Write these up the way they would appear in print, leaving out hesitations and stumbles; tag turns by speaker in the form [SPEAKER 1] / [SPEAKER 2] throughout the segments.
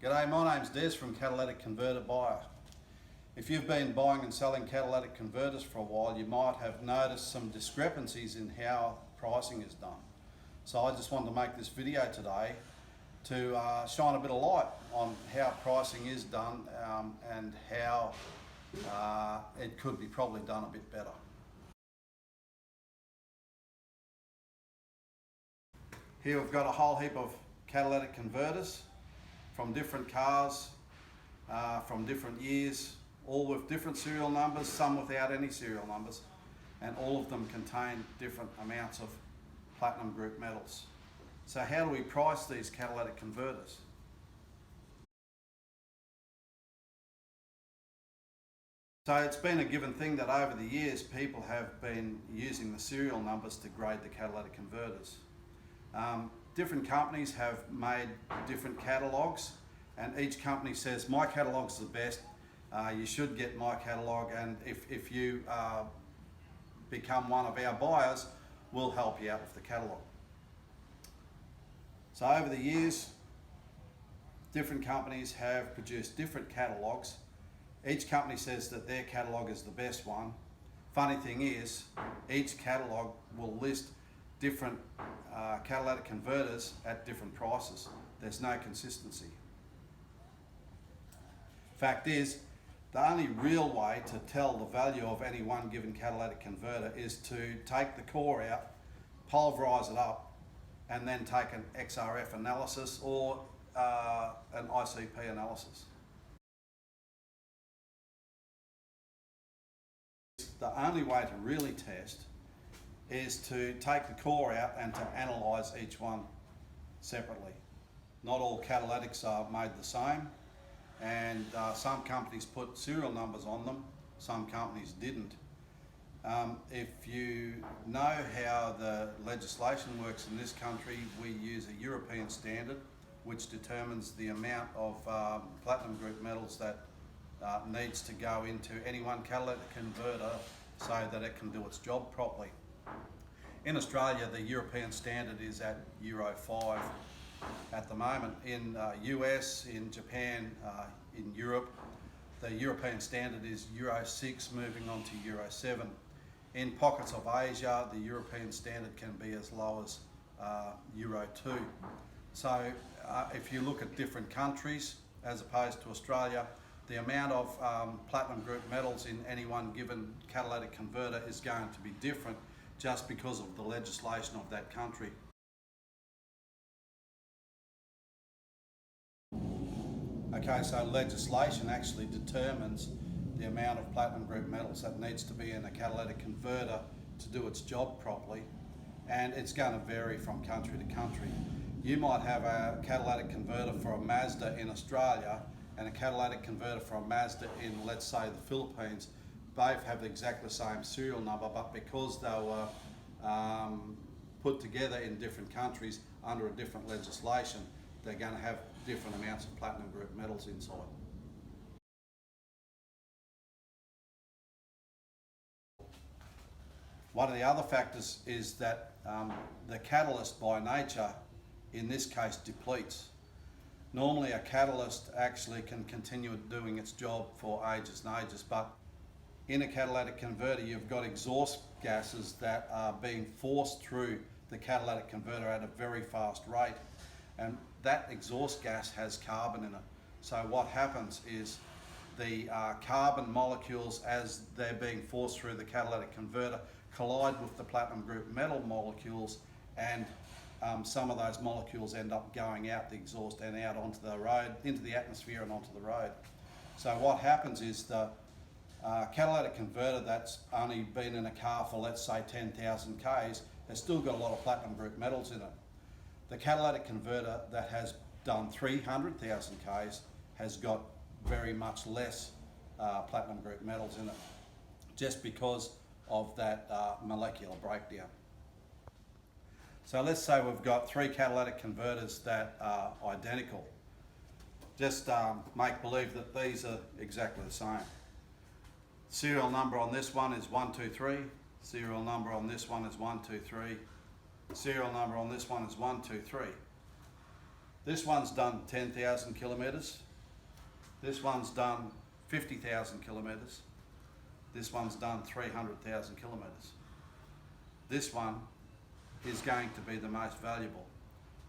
[SPEAKER 1] G'day, my name's Des from Catalytic Converter Buyer. If you've been buying and selling catalytic converters for a while, you might have noticed some discrepancies in how pricing is done. So I just wanted to make this video today to shine a bit of light on how pricing is done and how it could be probably done a bit better. Here we've got a whole heap of catalytic converters from different cars, from different years, all with different serial numbers, some without any serial numbers, and all of them contain different amounts of platinum group metals. So how do we price these catalytic converters? So it's been a given thing that over the years people have been using the serial numbers to grade the catalytic converters. Different companies have made different catalogues, and each company says my catalogue's the best, you should get my catalogue, and if you become one of our buyers, we'll help you out with the catalogue. So over the years, different companies have produced different catalogues. Each company says that their catalogue is the best one. Funny thing is, each catalogue will list different catalytic converters at different prices. There's no consistency. Fact is, the only real way to tell the value of any one given catalytic converter is to take the core out, pulverize it up, and then take an XRF analysis or an ICP analysis. The only way to really test is to take the core out and to analyse each one separately. Not all catalytics are made the same, and some companies put serial numbers on them, some companies didn't. If you know how the legislation works in this country, we use a European standard which determines the amount of platinum group metals that needs to go into any one catalytic converter so that it can do its job properly. In Australia, the European standard is at Euro 5 at the moment. In US, in Japan, in Europe, the European standard is Euro 6 moving on to Euro 7. In pockets of Asia, the European standard can be as low as Euro 2. So if you look at different countries as opposed to Australia, the amount of platinum group metals in any one given catalytic converter is going to be different just because of the legislation of that country. Okay, so legislation actually determines the amount of platinum group metals that needs to be in a catalytic converter to do its job properly, and it's going to vary from country to country. You might have a catalytic converter for a Mazda in Australia and a catalytic converter for a Mazda in, let's say, the Philippines. Both have exactly the same serial number, but because they were put together in different countries under a different legislation, they're going to have different amounts of platinum group metals inside. One of the other factors is that the catalyst by nature, in this case, depletes. Normally a catalyst actually can continue doing its job for ages and ages, but in a catalytic converter you've got exhaust gases that are being forced through the catalytic converter at a very fast rate, and that exhaust gas has carbon in it. So what happens is the carbon molecules, as they're being forced through the catalytic converter, collide with the platinum group metal molecules, and some of those molecules end up going out the exhaust and out onto the road, into the atmosphere and onto the road. So what happens is the catalytic converter that's only been in a car for, let's say, 10,000 Ks, has still got a lot of platinum group metals in it. The catalytic converter that has done 300,000 Ks has got very much less platinum group metals in it, just because of that molecular breakdown. So let's say we've got three catalytic converters that are identical. Just make believe that these are exactly the same. Serial number on this one is 123, serial number on this one is 123, serial number on this one is 123. This one's done 10,000 kilometres. This one's done 50,000 kilometres. This one's done 300,000 kilometres. This one is going to be the most valuable.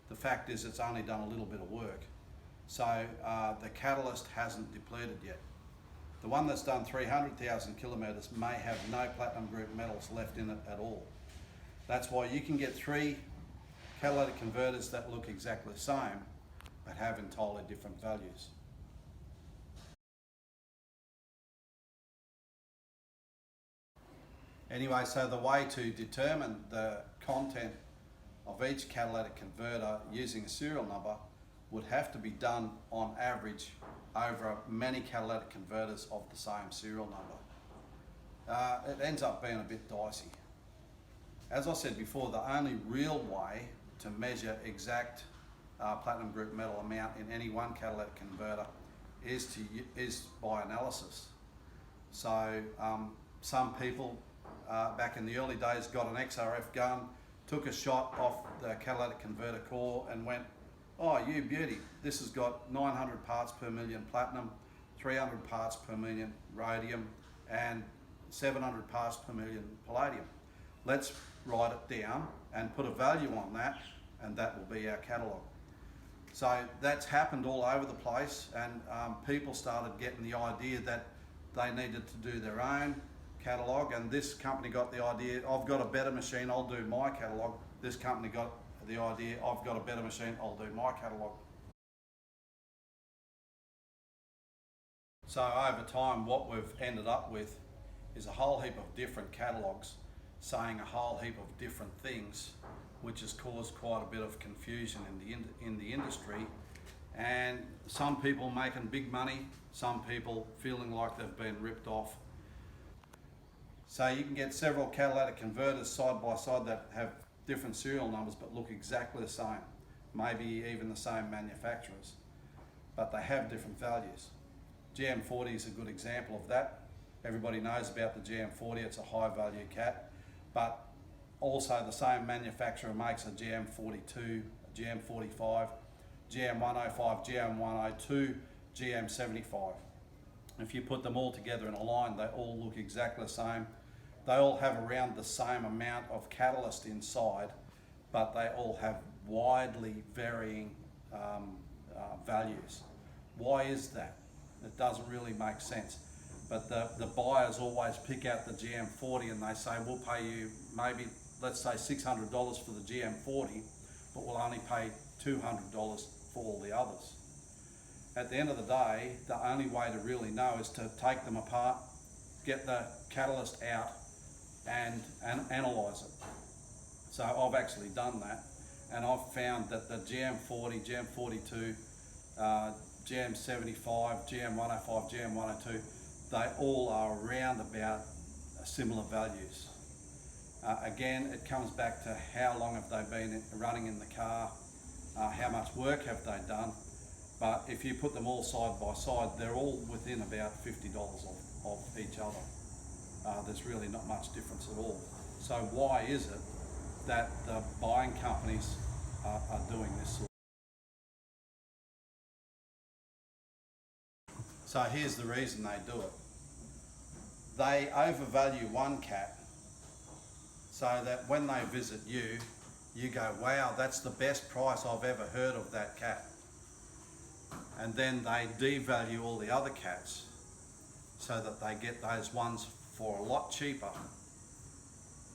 [SPEAKER 1] The fact is it's only done a little bit of work. So the catalyst hasn't depleted yet. The one that's done 300,000 kilometres may have no platinum group metals left in it at all. That's why you can get 3 catalytic converters that look exactly the same but have entirely different values. Anyway, so the way to determine the content of each catalytic converter using a serial number would have to be done on average over many catalytic converters of the same serial number. It ends up being a bit dicey. As I said before, the only real way to measure exact platinum group metal amount in any one catalytic converter is by analysis. So some people back in the early days got an XRF gun, took a shot off the catalytic converter core and went, "Oh, you beauty, this has got 900 parts per million platinum, 300 parts per million rhodium, and 700 parts per million palladium. Let's write it down and put a value on that, and that will be our catalogue." So that's happened all over the place, and people started getting the idea that they needed to do their own catalogue, and this company got the idea, "I've got a better machine, I'll do my catalogue." This company got the idea, "I've got a better machine, I'll do my catalogue." So over time, what we've ended up with is a whole heap of different catalogues saying a whole heap of different things, which has caused quite a bit of confusion in the industry, and some people making big money, some people feeling like they've been ripped off. So you can get several catalytic converters side by side that have different serial numbers but look exactly the same, maybe even the same manufacturers, but they have different values. GM40 is a good example of that. Everybody knows about the GM40, it's a high value cat, but also the same manufacturer makes a GM42, a GM45, GM105, GM102, GM75. If you put them all together in a line, they all look exactly the same. They all have around the same amount of catalyst inside, but they all have widely varying values. Why is that? It doesn't really make sense. But the buyers always pick out the GM40 and they say, "We'll pay you maybe, let's say $600 for the GM40, but we'll only pay $200 for all the others." At the end of the day, the only way to really know is to take them apart, get the catalyst out and analyse it. So I've actually done that, and I've found that the GM40, GM42, GM75, GM105, GM102, they all are around about similar values. Again, it comes back to how long have they been running in the car, how much work have they done, but if you put them all side by side, they're all within about $50 of each other. There's really not much difference at all. So why is it that the buying companies are doing this sort? So here's the reason they do it. They overvalue one cat so that when they visit you, you go, "Wow, that's the best price I've ever heard of that cat." And then they devalue all the other cats so that they get those ones for a lot cheaper.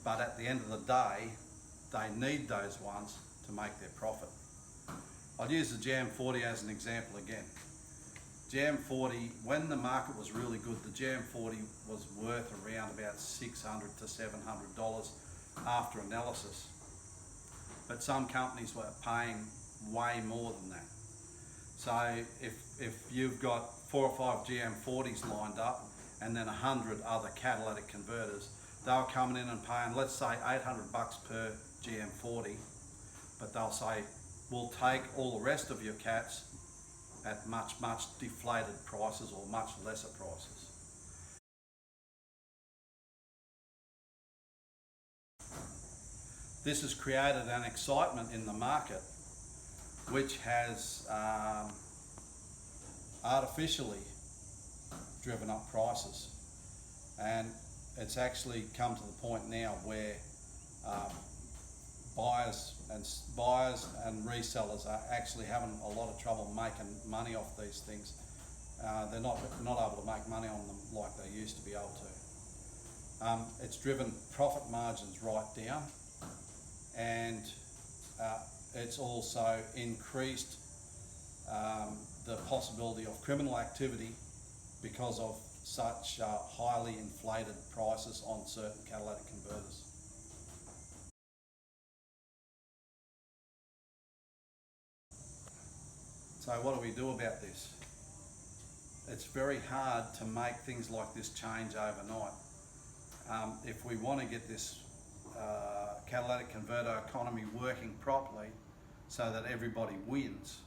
[SPEAKER 1] But at the end of the day, they need those ones to make their profit. I'll use the GM40 as an example again. GM40, when the market was really good, the GM40 was worth around about $600 to $700 after analysis. But some companies were paying way more than that. So if you've got 4 or 5 GM40s lined up and then 100 other catalytic converters, they were coming in and paying, let's say, $800 per GM40, but they'll say, "We'll take all the rest of your cats at much deflated prices or much lesser prices." This has created an excitement in the market which has artificially driven up prices, and it's actually come to the point now where um, buyers and resellers are actually having a lot of trouble making money off these things. They're not able to make money on them like they used to be able to. It's driven profit margins right down, and it's also increased the possibility of criminal activity because of such highly inflated prices on certain catalytic converters. So what do we do about this? It's very hard to make things like this change overnight. If we want to get this catalytic converter economy working properly so that everybody wins,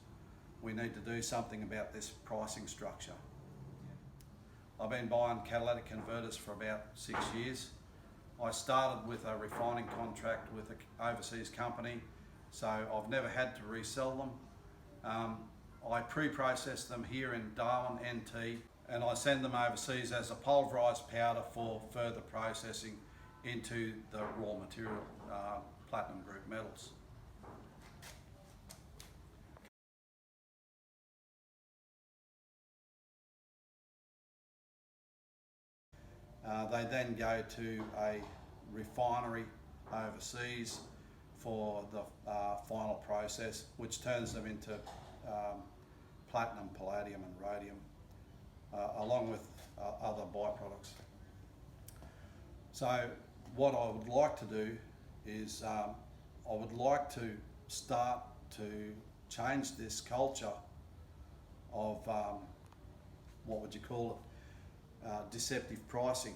[SPEAKER 1] we need to do something about this pricing structure. I've been buying catalytic converters for about 6 years. I started with a refining contract with an overseas company, so I've never had to resell them. I pre-process them here in Darwin, NT, and I send them overseas as a pulverised powder for further processing into the raw material, platinum group metals. They then go to a refinery overseas for the final process, which turns them into platinum, palladium and rhodium, along with other byproducts. So what I would like to do is I would like to start to change this culture of what would you call it, deceptive pricing,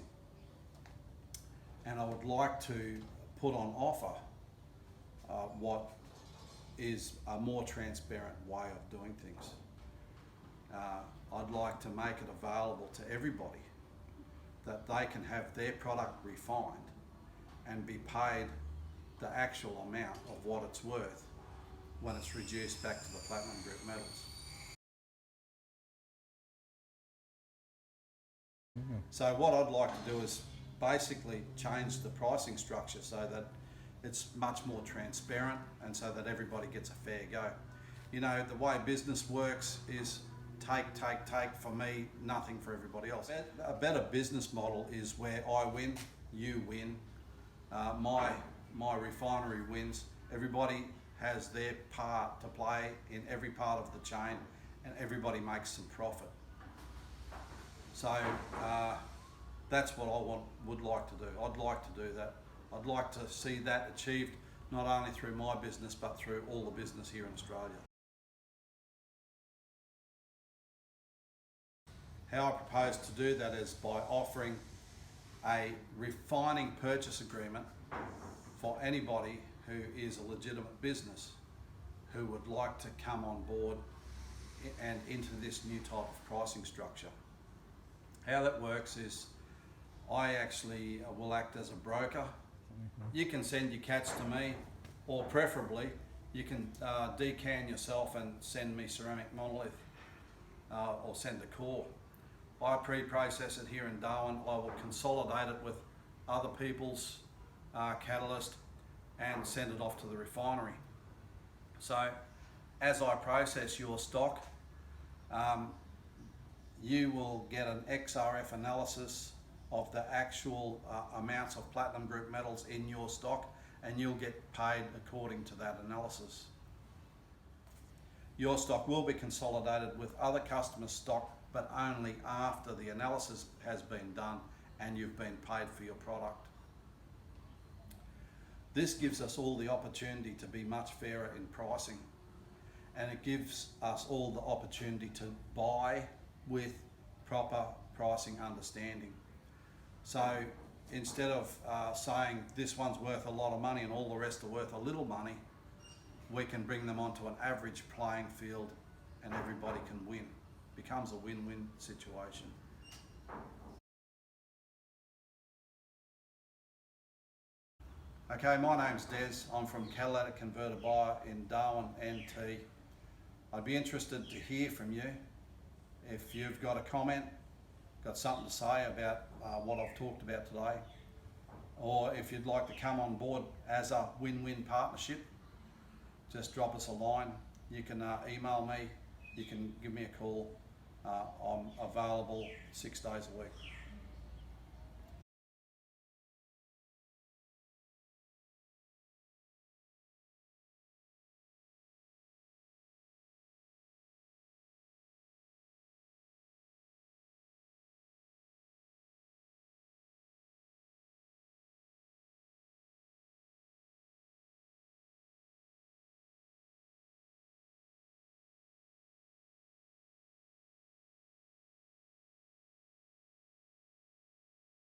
[SPEAKER 1] and I would like to put on offer what is a more transparent way of doing things. I'd like to make it available to everybody that they can have their product refined and be paid the actual amount of what it's worth when it's reduced back to the platinum group metals. So what I'd like to do is basically change the pricing structure so that it's much more transparent and so that everybody gets a fair go. You know, the way business works is take, for me, nothing for everybody else. A better business model is where I win, you win, my refinery wins, everybody has their part to play in every part of the chain and everybody makes some profit. So that's what I would like to do. I'd like to do that. I'd like to see that achieved not only through my business but through all the business here in Australia. How I propose to do that is by offering a refining purchase agreement for anybody who is a legitimate business who would like to come on board and into this new type of pricing structure. How that works is I actually will act as a broker. You can send your cats to me, or preferably you can decan yourself and send me ceramic monolith or send a core. I pre-process it here in Darwin. I will consolidate it with other people's catalyst and send it off to the refinery. So as I process your stock, you will get an XRF analysis of the actual amounts of platinum group metals in your stock, and you'll get paid according to that analysis. Your stock will be consolidated with other customers' stock, but only after the analysis has been done and you've been paid for your product. This gives us all the opportunity to be much fairer in pricing, and it gives us all the opportunity to buy with proper pricing understanding. So instead of saying this one's worth a lot of money and all the rest are worth a little money, we can bring them onto an average playing field and everybody can win. Becomes a win-win situation. Okay, my name's Des. I'm from Catalytic Converter Buyer in Darwin, NT. I'd be interested to hear from you. If you've got a comment, got something to say about what I've talked about today, or if you'd like to come on board as a win-win partnership, just drop us a line. You can email me, you can give me a call. I'm available 6 days a week.